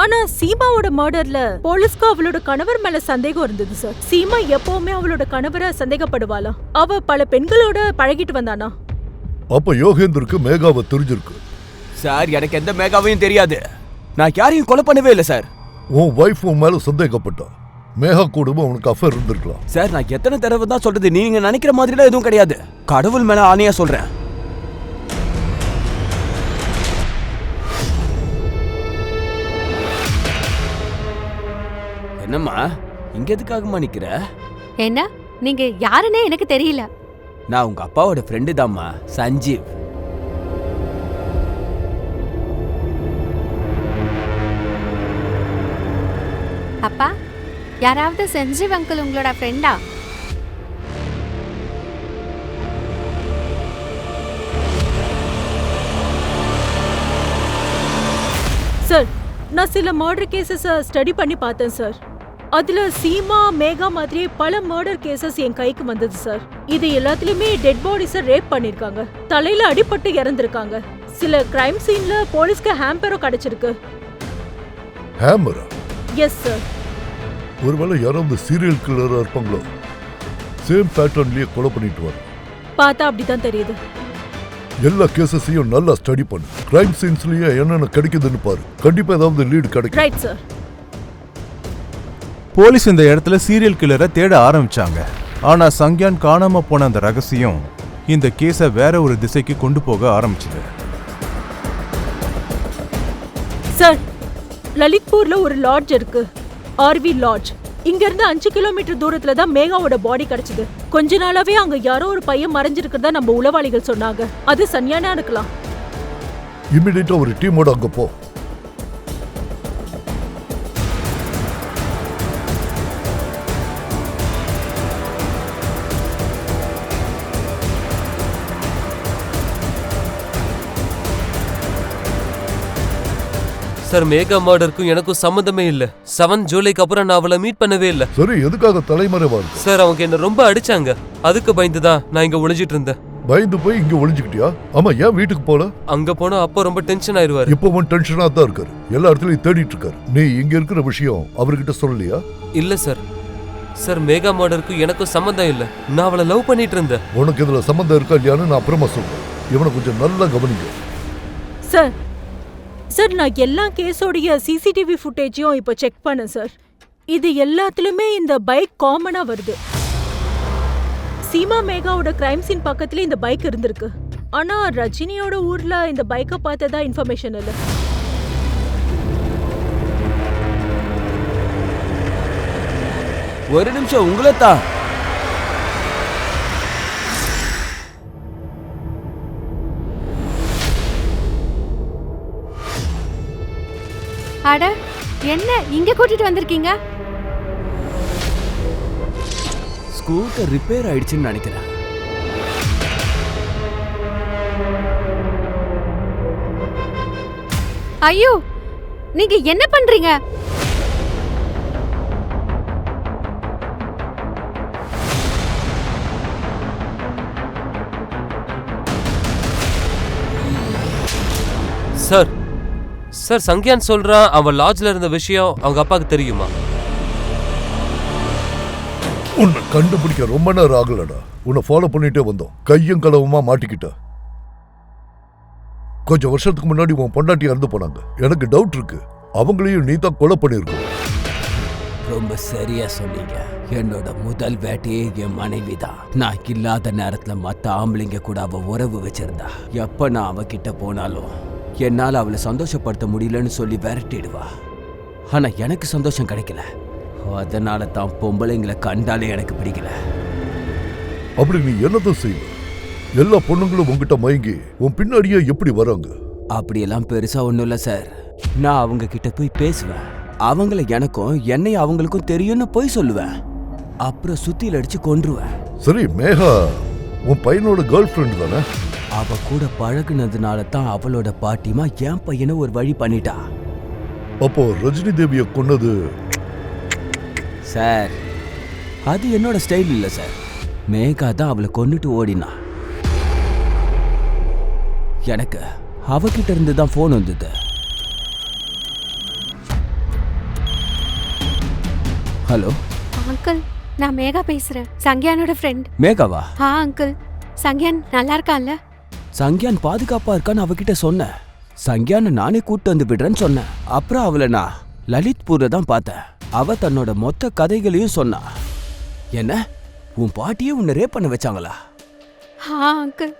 ஆனா சீமாவோட மர்டர்ல போலீஸ்க்கு அவளோட கணவர் மேல சந்தேகம் இருந்தது சார். சீமா எப்பவுமே அவளோட கணவரை சந்தேகப்படுவாளா? அவ பல பெண்களோட பழகிட்டு வந்தானா? அப்ப யோகேந்தருக்கு மேகாவை தெரிஞ்சிருக்கு. சார், எனக்கு எந்த மேகாவையும் தெரியாது. நான் யாரையும் கொலை பண்ணவே இல்லை சார். உன் வைஃப் உன் மேல சந்தேகப்பட்டா. மேகா கூடவும் அவனுக்கு அஃபேர் இருந்திருக்கலாம். சார் நான் எத்தனை தடவை தான் சொல்றது, நீங்க நினைக்கிற மாதிரிலாம் எதுவும் கிடையாது. கடவுள் மேல ஆணையா சொல்றேன். என்னம்மா இங்க எதுக்காகமா நிக்கிற? என்ன நீங்க யாருன்னே எனக்கு தெரியல. நான் உங்க அப்பாவோட ஃப்ரெண்டு தாம்மா, சஞ்சீவ். அப்பா, யாராவது சஞ்சீவ் அங்கிள் உங்களோட ஃப்ரெண்டா? சார், நான் சில மர்டர் கேசஸ் ஸ்டடி பண்ணி பார்த்தேன் சார். அதுல சீமா, மேகா மாதிரி பல மர்டர் கேசஸ் என் கைக்கு வந்தது சார். இது எல்லாத்துலயுமே டெட் பாடிஸை ரேப் பண்ணிருக்காங்க, தலையில அடிபட்டு இறந்திருக்காங்க. சில கிரைம் சீன்ல போலீஸ்க்கு ஹேம்பரும் கிடைச்சிருக்கு. ஹேமரா? Yes sir. ஒருவேளை யாராவது சீரியல் கில்லரா இருப்பாங்களோ? சேம் பேட்டர்ன்லயே கொலை பண்ணிட்டு வர பார்த்தா அப்படிதான் தெரியுது. எல்லா கேசஸையும் நல்லா ஸ்டடி பண்ணு. கிரைம் சீன்ஸ்லயே என்னென்ன கிடைக்குதுன்னு பாரு. கண்டிப்பா ஏதாவது லீடு கிடைக்கும். Right sir. போலீஸ் இந்த இடத்துல சீரியல் கில்லரை தேட ஆரம்பிச்சாங்க. ஆனா சங்யான் காணாம போன அந்த ரகசியம் இந்த கேஸை வேற ஒரு திசைக்கு கொண்டு போக ஆரம்பிச்சது. சார், லலித்பூர்ல ஒரு லாட்ஜ் இருக்கு, ஆர்வி லாட்ஜ். இங்க இருந்து 5 கிலோமீட்டர் தூரத்துல தான் மேகாவோட பாடி கிடைச்சது. கொஞ்ச நாளாவே அங்க யாரோ ஒரு பையன் மறைஞ்சிருக்கிறதா நம்ம உளவாளிகள் சொன்னாங்க. அது சன்யானா இருக்கலாம். இமிடியேட்டா ஒரு டீமோட அங்க போ. சார், மேகா மர்டருக்கும் எனக்கும் சம்மந்தமே இல்ல. 7 ஜூலைக்கு அப்புறம் நான் அவளை மீட் பண்ணவே இல்ல. சரி, எதுக்காக தலைமறைவா இருக்கு? சார், அவங்க என்ன ரொம்ப அடிச்சாங்க. அதுக்கு பயந்துதான் நான் இங்க ஒளிஞ்சிட்டு இருந்தேன். பயந்து போய் இங்க ஒளிஞ்சுக்கிட்டியா? ஆமா, ஏன் வீட்டுக்கு போல? அங்க போனா அப்பா ரொம்ப டென்ஷன் ஆயிருவாரு. இப்பவும் டென்ஷனா தான் இருக்காரு. எல்லா இடத்துலயும் தேடிட்டு இருக்காரு. நீ இங்க இருக்கிற விஷயம் அவர்கிட்ட சொல்லலையா? இல்ல சார். சார், மேகா மர்டருக்கும் எனக்கும் சம்மந்தம் இல்ல. நான் அவளை லவ் பண்ணிட்டு இருந்தேன். உனக்கு இதுல சம்பந்தம் இருக்கா இல்லையான்னு நான் அப்புறமா சொல்றேன். இவனை கொஞ்சம் நல்லா கவனிங்க. சார், சார், நான் எல்லா கேஸோடைய சிசிடிவி ஃபுட்டேஜையும் இப்போ செக் பண்ணேன் சார். இது எல்லாத்துலயுமே இந்த பைக் காமனா வருது. சீமா மேகாவோட கிரைம் சீன் பக்கத்துல இந்த பைக் இருந்திருக்கு. ஆனா ரஜினியோட ஊர்ல இந்த பைக்கை பார்த்ததா இன்ஃபர்மேஷன் இல்லை. ஒரு நிமிஷம், உங்களை தான். அட, என்ன இங்க கூட்டிட்டு வந்திருக்கீங்க? ஸ்கூட்டர் ரிப்பேர் ஆயிடுச்சுன்னு நினைக்கிறேன். ஐயோ, நீங்க என்ன பண்றீங்க? சார், சார், சங்யான் சொல்றான் அவன் லாட்ஜ்ல இருந்த விஷயம் அவங்க அப்பாவுக்கு தெரியுமா? உன்னை கண்டுபிடிக்க ரொம்ப நேரம் ஆகலடா. உன்னை ஃபாலோ பண்ணிட்டே வந்தோம். கையும் களவுமா மாட்டிக்கிட்ட. கொஞ்சம் வருஷத்துக்கு முன்னாடி உன் பொண்டாட்டி இறந்து போனாங்க. எனக்கு டவுட் இருக்கு, அவங்களையும் நீ தான் கொலை பண்ணிருக்க. ரொம்ப சரியா சொன்னீங்க. என்னோட முதல் வேட்டையே என் மனைவி தான். நான் இல்லாத நேரத்துல மத்த ஆம்பளைங்க கூட அவ உறவு வச்சிருந்தா. எப்ப நான் அவகிட்ட போனாலும் என்னால அவளை சந்தோஷப்படுத்த முடியலன்னு சொல்லி விரட்டிடுவா. ஆனா எனக்கு சந்தோஷம் கிடைக்கல. அதனால தான் பொம்பளைங்களை கண்டாலே எனக்கு பிடிக்கல. அப்படி நீ என்னதான் செய்வ? எல்லா பொண்ணுங்களும் உங்ககிட்ட மயங்கி உன் பின்னாடியே எப்படி வராங்க? அப்படியெல்லாம் பெருசா ஒண்ணும் இல்ல சார். நான் அவங்க கிட்ட போய் பேசுவேன். அவங்கள எனக்கும் என்னைய அவங்களுக்கும் தெரியும்னு போய் சொல்லுவேன். அப்புறம் சுத்தியில் அடிச்சு கொன்றுவேன். சரி, மேகா உன் பையனோட கேர்ள் ஃப்ரெண்ட் தானே? அவ கூட பழகுனதுனால தான் அவளோட பாட்டிமா என் பையனை ஒரு வழி பண்ணிட்டா. அப்போ ரஜினி தேவியை கொன்னது? சார், அது என்னோட ஸ்டைல் இல்ல சார். மேகா தான் அவளை கொன்னுட்டு ஓடினா. எனக்கு அவகிட்ட இருந்து தான் போன் வந்தது. ஹலோ அங்கிள், நான் மேகா பேசுறேன், சங்யானோட ஃப்ரெண்ட். மேகாவா? அங்கிள், சங்யான் நல்லா இருக்கான்ல? சங்யான் பாதுகாப்பா இருக்கான்னு அவகிட்ட சொன்னேன். சங்யானை நானே கூட்டு வந்து விடுறேன்னு சொன்னேன். அப்புறம் அவளை நான் லலித்பூர்ல தான் பார்த்தேன். அவ தன்னோட மொத்த கதைகளையும் சொன்னா. என்ன, உன் பாட்டியே உன்னை ரேப் பண்ண வச்சாங்களா? அங்கிள்.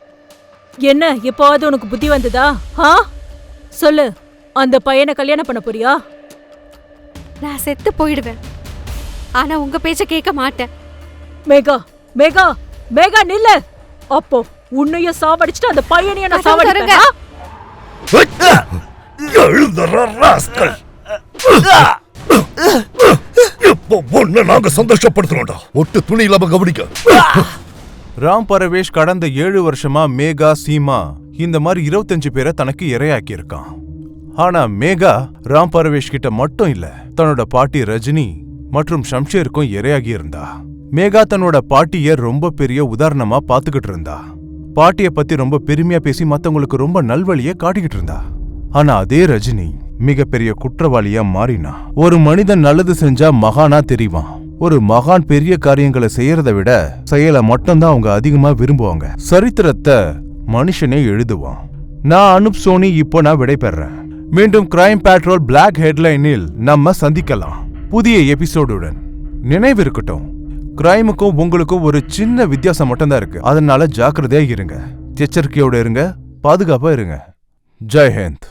என்ன எப்பாவது உனக்கு புத்தி வந்ததா? சொல்லு, அந்த பையனை கல்யாணம் பண்ண போறியா? நான் செத்து போயிடுவேன், ஆனா உங்க பேச்ச கேட்க மாட்டேன். மேகா மேகா மேகா நில்லு. அப்போ உன்னைய சாவடிச்சுட்டு அந்த பையனைய நான் சாவடிப்பேன். இப்போ ஒண்ணு நாங்க சந்தோஷப்படுத்துறோம்டா. ஒட்டு துணி இல்லாம கவனிக்க. ராம் பரவேஷ் கடந்த 7 வருஷமா மேகா, சீமா இந்த மாதிரி 25 பேரை தனக்கு இரையாக்கி இருக்கான். ஆனா மேகா ராம் பரவேஷ் கிட்ட மட்டும் இல்ல, தன்னோட பாட்டி ரஜினி மற்றும் ஷம்ஷேருக்கும் இரையாகி இருந்தா. மேகா தன்னோட பாட்டிய ரொம்ப பெரிய உதாரணமா பாத்துக்கிட்டு இருந்தா. பாட்டிய பத்தி ரொம்ப பெருமையா பேசி மத்தவங்களுக்கு ரொம்ப நல்வழிய காட்டிக்கிட்டு இருந்தா. ஆனா அதே ரஜினி மிகப்பெரிய குற்றவாளியா மாறினா. ஒரு மனிதன் நல்லது செஞ்சா மகானா தெரிவான். ஒரு மகான் பெரிய காரியங்களை செய்யறத விட செயலை மட்டும்தான் அவங்க அதிகமா விரும்புவாங்க. சரித்திரத்தை மனுஷனே எழுதுவான். நான் அனுப் சோனி, இப்போ நான் விடைபெறேன். மீண்டும் கிரைம் பேட்ரோல் பிளாக் ஹெட்லைனில் நம்ம சந்திக்கலாம் புதிய எபிசோடுடன். நினைவிருக்கட்டும், கிரைமுக்கும் உங்களுக்கும் ஒரு சின்ன வித்தியாசம் மட்டும்தான் இருக்கு. அதனால ஜாக்கிரதையா இருங்க, எச்சரிக்கையோட இருங்க, பாதுகாப்பா இருங்க. ஜெய் ஹிந்த்.